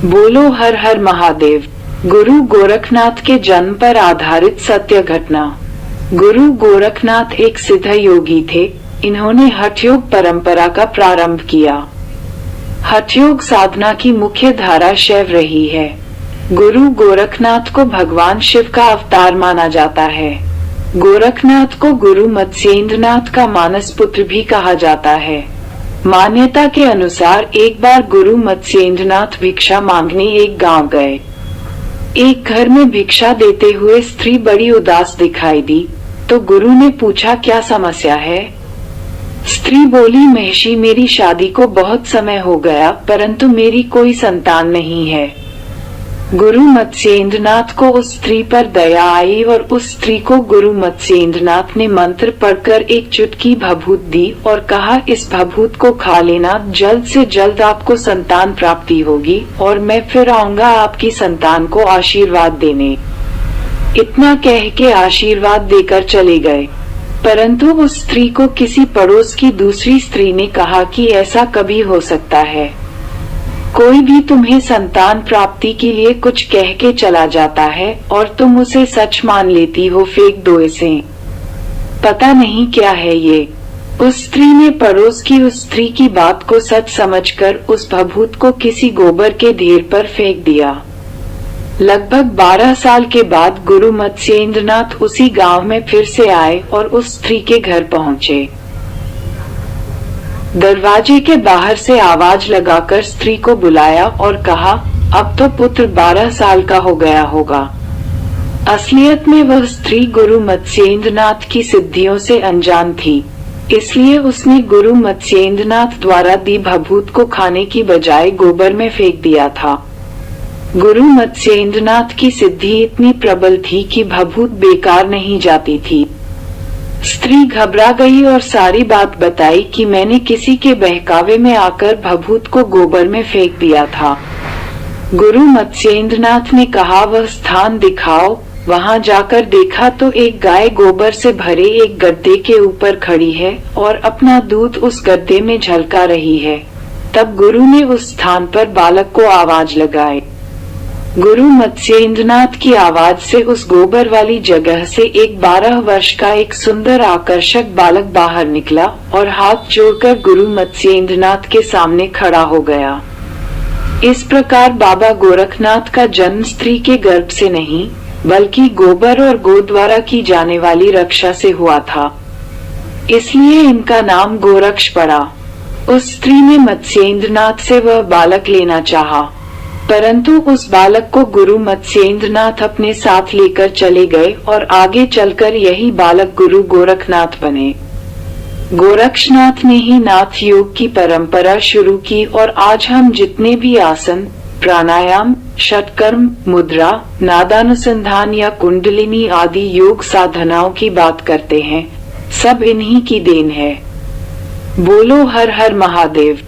बोलो हर हर महादेव। गुरु गोरखनाथ के जन्म पर आधारित सत्य घटना। गुरु गोरखनाथ एक सिद्ध योगी थे। इन्होंने हठयोग परंपरा का प्रारंभ किया। हठयोग साधना की मुख्य धारा शैव रही है। गुरु गोरखनाथ को भगवान शिव का अवतार माना जाता है। गोरखनाथ को गुरु मत्स्येंद्रनाथ का मानस पुत्र भी कहा जाता है। मान्यता के अनुसार एक बार गुरु मत्स्येंद्रनाथ भिक्षा मांगने एक गांव गए। एक घर में भिक्षा देते हुए स्त्री बड़ी उदास दिखाई दी, तो गुरु ने पूछा, क्या समस्या है? स्त्री बोली, महर्षि, मेरी शादी को बहुत समय हो गया, परंतु मेरी कोई संतान नहीं है। गुरु मत्स्येंद्रनाथ को उस स्त्री पर दया आई और उस स्त्री को गुरु मत्स्येंद्रनाथ ने मंत्र पढ़कर एक चुटकी भभूत दी और कहा, इस भभूत को खा लेना, जल्द से जल्द आपको संतान प्राप्ति होगी और मैं फिर आऊंगा आपकी संतान को आशीर्वाद देने। इतना कह के आशीर्वाद देकर चले गए। परंतु उस स्त्री को किसी पड़ोस की दूसरी स्त्री ने कहा कि ऐसा कभी हो सकता है, कोई भी तुम्हें संतान प्राप्ति के लिए कुछ कह के चला जाता है और तुम उसे सच मान लेती हो, फेंक दो इसे, पता नहीं क्या है ये। उस स्त्री ने पड़ोस की उस स्त्री की बात को सच समझकर उस भभूत को किसी गोबर के ढेर पर फेंक दिया। लगभग 12 साल के बाद गुरु मत्स्येंद्रनाथ उसी गांव में फिर से आए और उस स्त्री के घर पहुंचे। दरवाजे के बाहर से आवाज लगाकर स्त्री को बुलाया और कहा, अब तो पुत्र 12 साल का हो गया होगा। असलियत में वह स्त्री गुरु मत्स्येंद्रनाथ की सिद्धियों से अनजान थी, इसलिए उसने गुरु मत्स्येंद्रनाथ द्वारा दी भभूत को खाने की बजाय गोबर में फेंक दिया था। गुरु मत्स्येंद्रनाथ की सिद्धि इतनी प्रबल थी कि भभूत बेकार नहीं जाती थी। स्त्री घबरा गई और सारी बात बताई कि मैंने किसी के बहकावे में आकर भभूत को गोबर में फेंक दिया था। गुरु मत्स्येंद्रनाथ ने कहा, वह स्थान दिखाओ। वहां जाकर देखा तो एक गाय गोबर से भरे एक गड्ढे के ऊपर खड़ी है और अपना दूध उस गड्ढे में झलका रही है। तब गुरु ने उस स्थान पर बालक को आवाज लगाई। गुरु मत्स्येंद्रनाथ की आवाज से उस गोबर वाली जगह से एक 12 वर्ष का एक सुंदर आकर्षक बालक बाहर निकला और हाथ जोड़कर गुरु मत्स्येंद्रनाथ के सामने खड़ा हो गया। इस प्रकार बाबा गोरखनाथ का जन्म स्त्री के गर्भ से नहीं, बल्कि गोबर और गो द्वारा की जाने वाली रक्षा से हुआ था। इसलिए इनका नाम गोरक्ष पड़ा। उस स्त्री ने मत्स्येंद्रनाथ से वह बालक लेना चाहा, परंतु उस बालक को गुरु मत्स्येंद्रनाथ अपने साथ लेकर चले गए और आगे चलकर यही बालक गुरु गोरखनाथ बने। गोरक्षनाथ ने ही नाथ योग की परंपरा शुरू की और आज हम जितने भी आसन, प्राणायाम, षटकर्म, मुद्रा, नादानुसंधान या कुंडलिनी आदि योग साधनाओं की बात करते हैं, सब इन्हीं की देन है। बोलो हर हर महादेव।